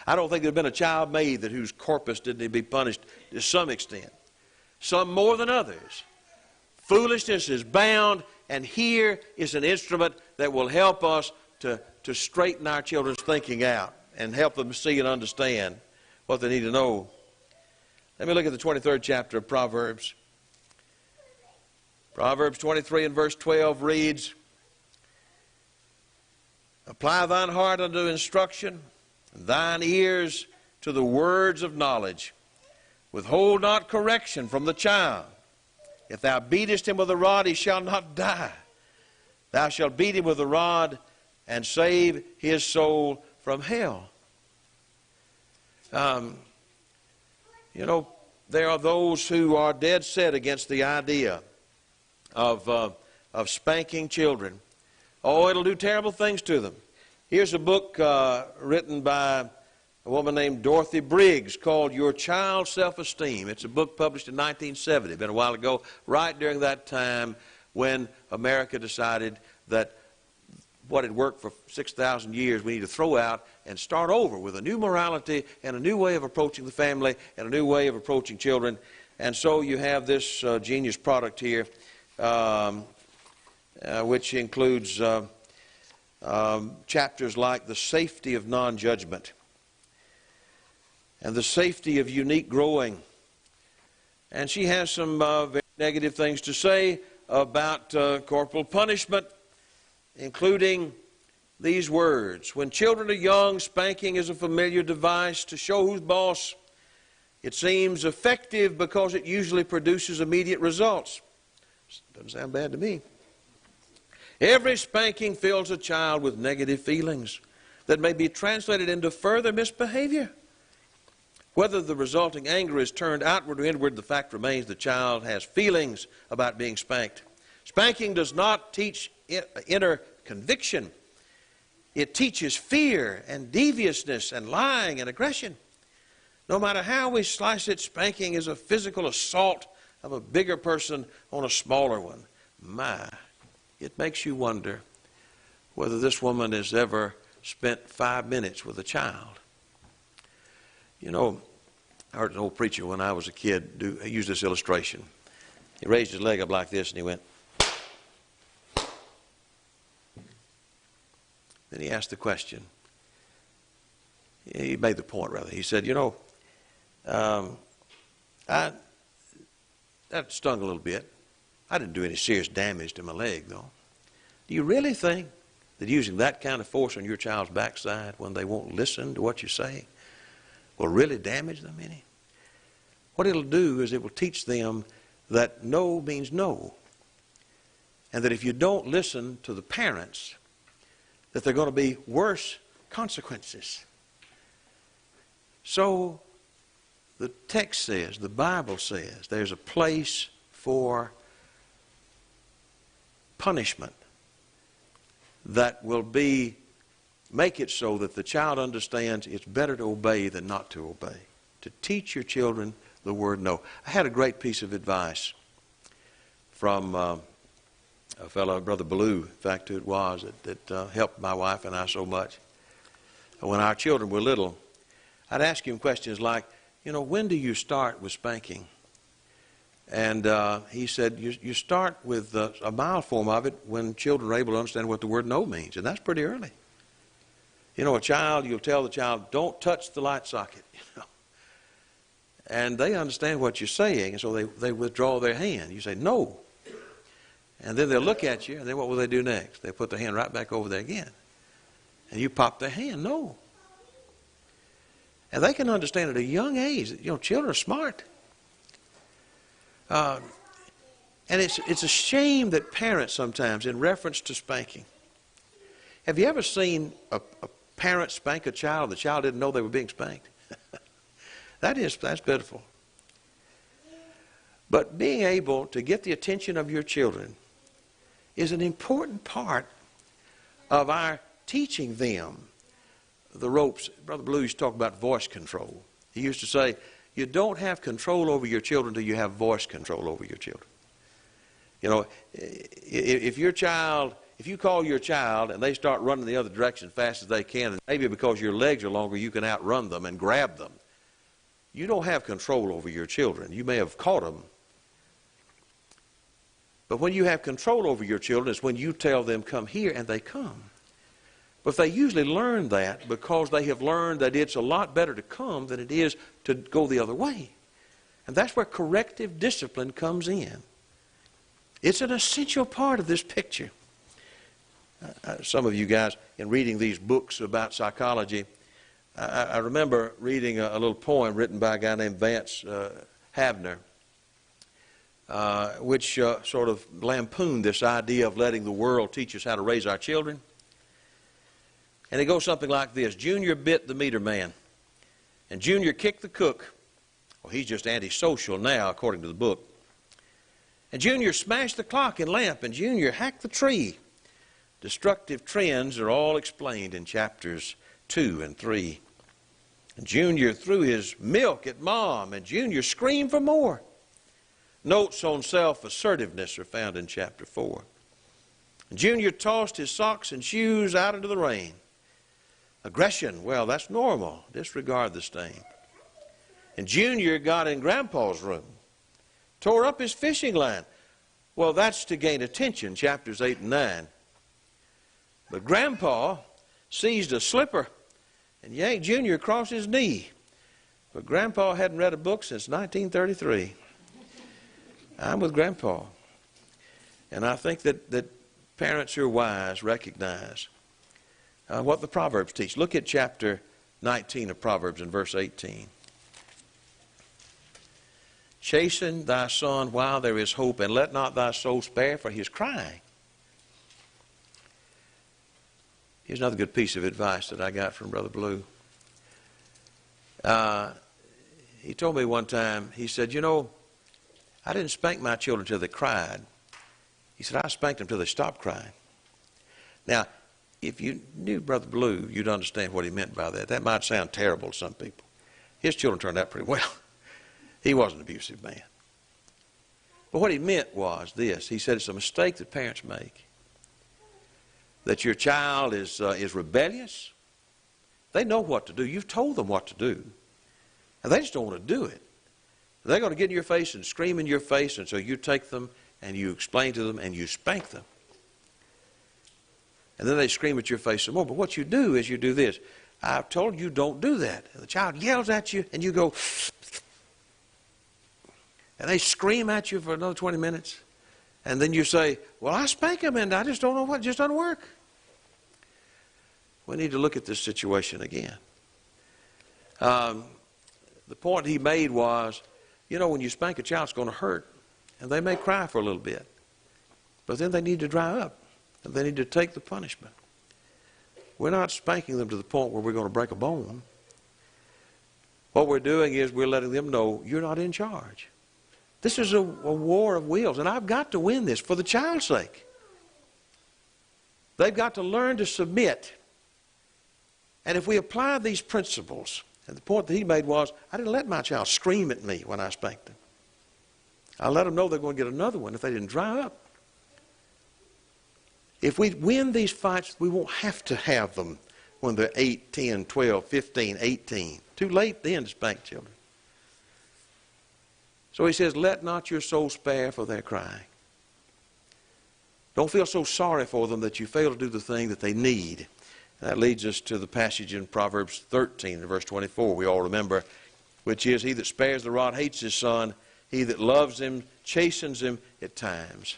I don't think there's been a child made that whose corpus didn't be punished to some extent. Some more than others. Foolishness is bound, and here is an instrument that will help us to straighten our children's thinking out and help them see and understand what they need to know. Let me look at the 23rd chapter of Proverbs. Proverbs 23 and verse 12 reads, apply thine heart unto instruction, and thine ears to the words of knowledge. Withhold not correction from the child. If thou beatest him with a rod, he shall not die. Thou shalt beat him with a rod and save his soul from hell. You know, there are those who are dead set against the idea of spanking children. Oh, it'll do terrible things to them. Here's a book written by a woman named Dorothy Briggs called Your Child's Self-Esteem. It's a book published in 1970, been a while ago, right during that time when America decided that what had worked for 6,000 years we need to throw out and start over with a new morality and a new way of approaching the family and a new way of approaching children. And so you have this genius product here, which includes chapters like the safety of non-judgment and the safety of unique growing. And she has some very negative things to say about corporal punishment, including these words. When children are young, spanking is a familiar device to show who's boss. It seems effective because it usually produces immediate results. Doesn't sound bad to me. Every spanking fills a child with negative feelings that may be translated into further misbehavior. Whether the resulting anger is turned outward or inward, the fact remains the child has feelings about being spanked. Spanking does not teach inner conviction. It teaches fear and deviousness and lying and aggression. No matter how we slice it, spanking is a physical assault of a bigger person on a smaller one. My, it makes you wonder whether this woman has ever spent 5 minutes with a child. You know, I heard an old preacher when I was a kid use this illustration. He raised his leg up like this and he went. Then he asked the question. He made the point, rather. He said, you know, that stung a little bit. I didn't do any serious damage to my leg, though. Do you really think that using that kind of force on your child's backside when they won't listen to what you say will really damage them any? What it'll do is it will teach them that no means no. And that if you don't listen to the parents, that there are going to be worse consequences. So the text says, the Bible says, there's a place for punishment that will make it so that the child understands it's better to obey than not to obey. To teach your children the word no. I had a great piece of advice from a fellow, Brother Ballou, in fact, who it was, that helped my wife and I so much. When our children were little, I'd ask him questions like, you know, when do you start with spanking? And he said, you start with a mild form of it when children are able to understand what the word no means, and that's pretty early. You know, a child, you'll tell the child, don't touch the light socket, you know. And they understand what you're saying, and so they withdraw their hand. You say, no. And then they'll look at you, and then what will they do next? They put their hand right back over there again. And you pop their hand, no. And they can understand at a young age that, children are smart. And it's a shame that parents sometimes, in reference to spanking, have you ever seen a parent spank a child and the child didn't know they were being spanked? That's pitiful. But being able to get the attention of your children is an important part of our teaching them the ropes. Brother Blue used to talk about voice control. He used to say, you don't have control over your children until you have voice control over your children. If you call your child and they start running the other direction as fast as they can, and maybe because your legs are longer you can outrun them and grab them, you don't have control over your children. You may have caught them. But when you have control over your children, it's when you tell them, come here, and they come. But they usually learn that because they have learned that it's a lot better to come than it is to go the other way. And that's where corrective discipline comes in. It's an essential part of this picture. Some of you guys, in reading these books about psychology, I remember reading a little poem written by a guy named Vance Havner, which sort of lampooned this idea of letting the world teach us how to raise our children. And it goes something like this. Junior bit the meter man, and Junior kicked the cook. Well, he's just antisocial now, according to the book. And Junior smashed the clock and lamp, and Junior hacked the tree. Destructive trends are all explained in chapters 2 and 3. And Junior threw his milk at Mom, and Junior screamed for more. Notes on self-assertiveness are found in chapter 4. And Junior tossed his socks and shoes out into the rain. Aggression, well, that's normal. Disregard the stain. And Junior got in Grandpa's room, tore up his fishing line. Well, that's to gain attention, chapters 8 and 9. But Grandpa seized a slipper and yanked Junior across his knee. But Grandpa hadn't read a book since 1933. I'm with Grandpa. And I think that parents who are wise recognize what the Proverbs teach. Look at chapter 19 of Proverbs in verse 18. Chasten thy son while there is hope, and let not thy soul spare for his crying. Here's another good piece of advice that I got from Brother Blue. He told me one time, he said, I didn't spank my children till they cried. He said, I spanked them till they stopped crying. Now, if you knew Brother Blue, you'd understand what he meant by that. That might sound terrible to some people. His children turned out pretty well. He was an abusive man. But what he meant was this. He said it's a mistake that parents make. That your child is rebellious. They know what to do. You've told them what to do. And they just don't want to do it. They're going to get in your face and scream in your face, and so you take them and you explain to them and you spank them. And then they scream at your face some more. But what you do is you do this. I've told you don't do that. And the child yells at you and you go, and they scream at you for another 20 minutes. And then you say, well, I spank them and I just don't know what, it just doesn't work. We need to look at this situation again. The point he made was, when you spank a child, it's going to hurt. And they may cry for a little bit. But then they need to dry up. And they need to take the punishment. We're not spanking them to the point where we're going to break a bone. What we're doing is we're letting them know you're not in charge. This is a war of wills, and I've got to win this for the child's sake. They've got to learn to submit. And if we apply these principles, and the point that he made was, I didn't let my child scream at me when I spanked them. I let them know they're going to get another one if they didn't dry up. If we win these fights, we won't have to have them when they're 8, 10, 12, 15, 18. Too late then to spank children. So he says, let not your soul spare for their crying. Don't feel so sorry for them that you fail to do the thing that they need. And that leads us to the passage in Proverbs 13, verse 24, we all remember, which is, he that spares the rod hates his son, he that loves him chastens him at times.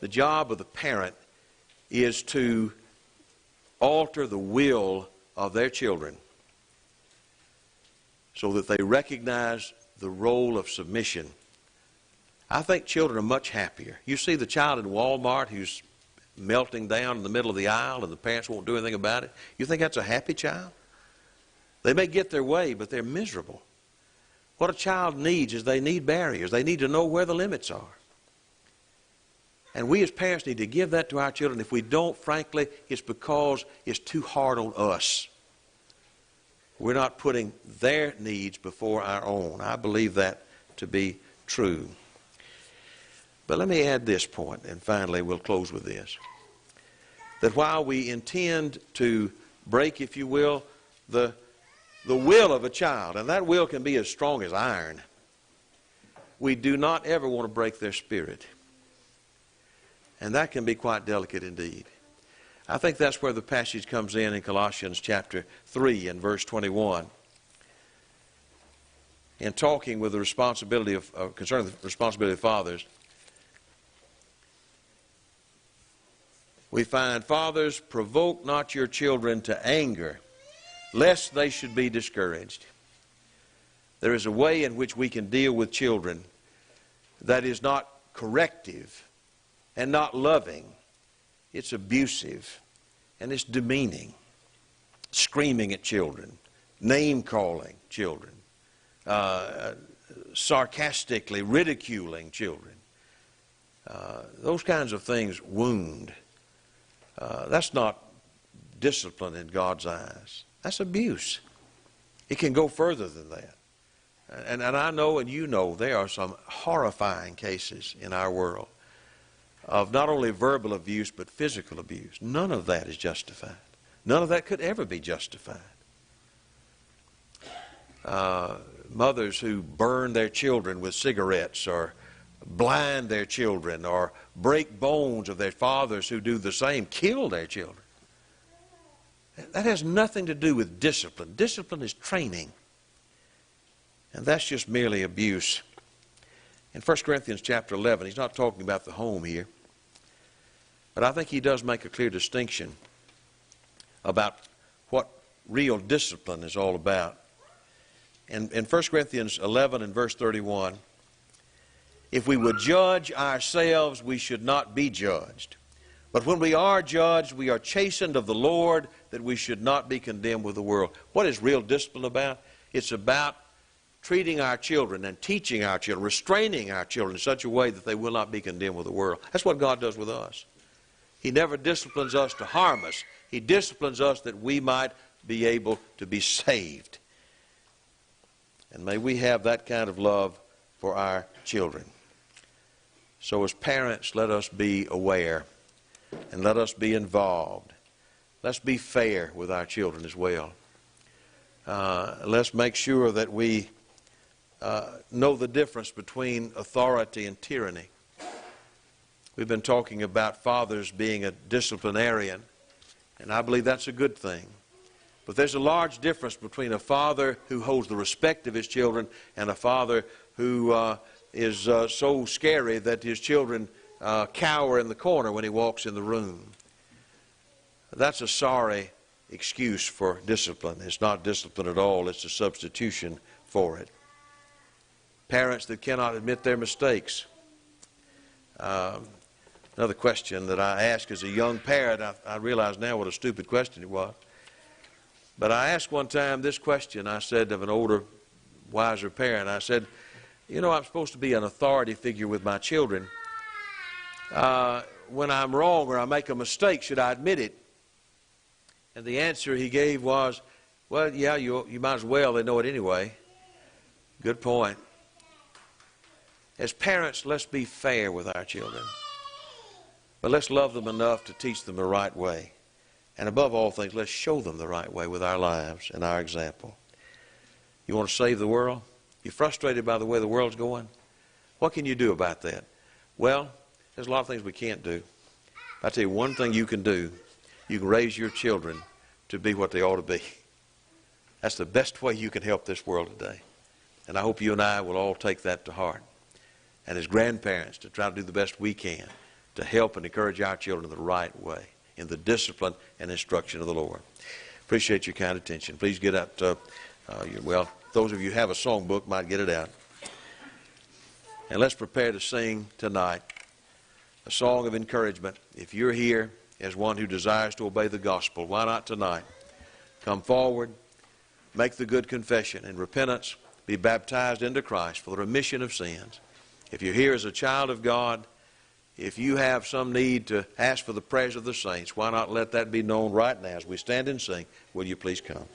The job of the parent is to alter the will of their children so that they recognize the role of submission, I think children are much happier. You see the child in Walmart who's melting down in the middle of the aisle and the parents won't do anything about it. You think that's a happy child? They may get their way, but they're miserable. What a child needs is they need barriers. They need to know where the limits are. And we as parents need to give that to our children. If we don't, frankly, it's because it's too hard on us. We're not putting their needs before our own. I believe that to be true. But let me add this point, and finally we'll close with this. That while we intend to break, if you will, the will of a child, and that will can be as strong as iron, we do not ever want to break their spirit. And that can be quite delicate indeed. I think that's where the passage comes in Colossians chapter 3 and verse 21. In talking with the responsibility of concerning the responsibility of fathers, we find, fathers, provoke not your children to anger, lest they should be discouraged. There is a way in which we can deal with children that is not corrective and not loving. It's abusive and it's demeaning. Screaming at children, name-calling children, sarcastically ridiculing children. Those kinds of things wound. That's not discipline in God's eyes. That's abuse. It can go further than that. And I know, and you know, there are some horrifying cases in our world of not only verbal abuse but physical abuse. None of that is justified. None of that could ever be justified. Mothers who burn their children with cigarettes or blind their children or break bones of their fathers who do the same, kill their children. That has nothing to do with discipline. Discipline is training. And that's just merely abuse. In 1 Corinthians chapter 11, he's not talking about the home here, but I think he does make a clear distinction about what real discipline is all about. In 1 Corinthians 11 and verse 31, if we would judge ourselves, we should not be judged. But when we are judged, we are chastened of the Lord, that we should not be condemned with the world. What is real discipline about? It's about treating our children and teaching our children, restraining our children in such a way that they will not be condemned with the world. That's what God does with us. He never disciplines us to harm us. He disciplines us that we might be able to be saved. And may we have that kind of love for our children. So as parents, let us be aware and let us be involved. Let's be fair with our children as well. Let's make sure that we know the difference between authority and tyranny. We've been talking about fathers being a disciplinarian, and I believe that's a good thing. But there's a large difference between a father who holds the respect of his children and a father who is so scary that his children cower in the corner when he walks in the room. That's a sorry excuse for discipline. It's not discipline at all. It's a substitution for it. Parents that cannot admit their mistakes. Another question that I asked as a young parent, I realize now what a stupid question it was. But I asked one time this question. I said of an older, wiser parent, I said, you know, I'm supposed to be an authority figure with my children. When I'm wrong or I make a mistake, should I admit it? And the answer he gave was, well, yeah, you might as well. They know it anyway. Good point. As parents, let's be fair with our children. But let's love them enough to teach them the right way. And above all things, let's show them the right way with our lives and our example. You want to save the world? You're frustrated by the way the world's going? What can you do about that? Well, there's a lot of things we can't do. I'll tell you one thing you can do. You can raise your children to be what they ought to be. That's the best way you can help this world today. And I hope you and I will all take that to heart. And as grandparents, to try to do the best we can to help and encourage our children the right way, in the discipline and instruction of the Lord. Appreciate your kind attention. Please get out. Well, those of you who have a songbook might get it out. And let's prepare to sing tonight a song of encouragement. If you're here as one who desires to obey the gospel, why not tonight? Come forward, make the good confession and repentance, be baptized into Christ for the remission of sins. If you're here as a child of God, if you have some need to ask for the prayers of the saints, why not let that be known right now as we stand and sing? Will you please come?